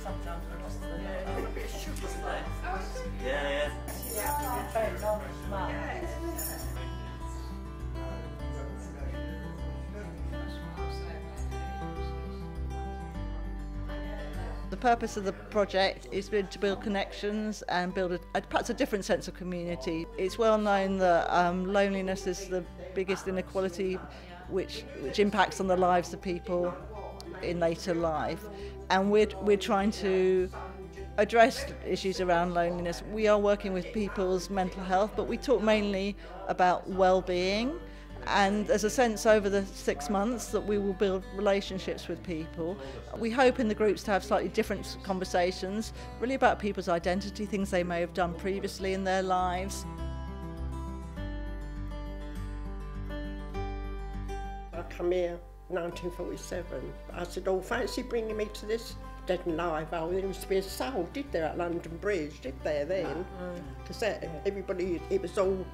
sometimes across the Yeah. very non-smart. The purpose of the project is to build connections and build perhaps a different sense of community. It's well known that loneliness is the biggest inequality which impacts on the lives of people in later life, and we're trying to address issues around loneliness. We are working with people's mental health, but we talk mainly about well-being. And there's a sense over the 6 months that we will build relationships with people. We hope in the groups to have slightly different conversations, really about people's identity, things they may have done previously in their lives. I come here 1947. I said, oh, fancy bringing me to this dead and alive. Oh, there used to be a soul, did there, at London Bridge, did there then? Because everybody, it was all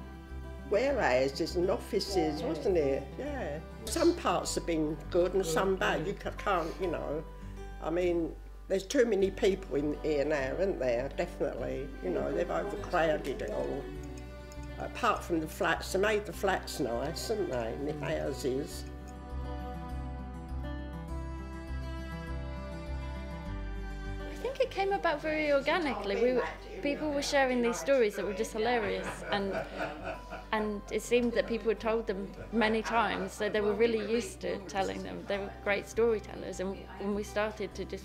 warehouses and offices, wasn't it? Yeah. Some parts have been good and some bad. You can't, you know. I mean, there's too many people in here now, aren't there? Definitely. You know, they've overcrowded it all. Apart from the flats, they made the flats nice, haven't they? And the houses. I think it came about very organically. People were sharing these stories that were just hilarious, and it seemed that people had told them many times, so they were really used to telling them. They were great storytellers, and when we started to just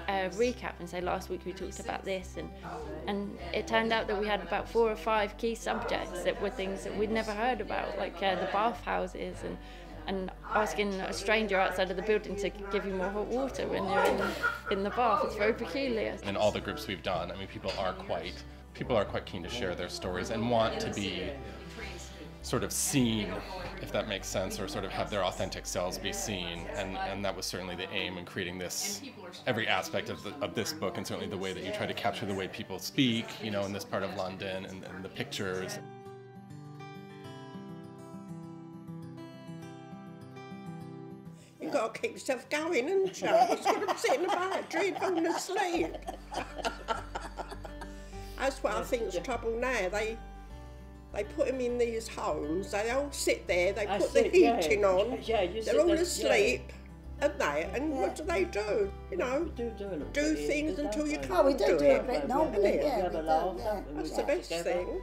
recap and say, last week we talked about this, and it turned out that we had about 4 or 5 key subjects that were things that we'd never heard about, like the bathhouses and asking a stranger outside of the building to give you more hot water when you're in the bath. It's very peculiar. In all the groups we've done, I mean, people are quite keen to share their stories and want to be sort of seen, if that makes sense, or sort of have their authentic selves be seen, and that was certainly the aim in creating this, every aspect of this book, and certainly the way that you try to capture the way people speak, you know, in this part of London, and the pictures. You've got to keep yourself going, haven't you? You've got to be sitting about, falling asleep. That's what I think is trouble now. They put them in these homes, they all sit there, they put the heating on, they're all asleep, aren't they? And what do? You know, do things until you can't do it. We do a bit normally, yeah. That's the best thing.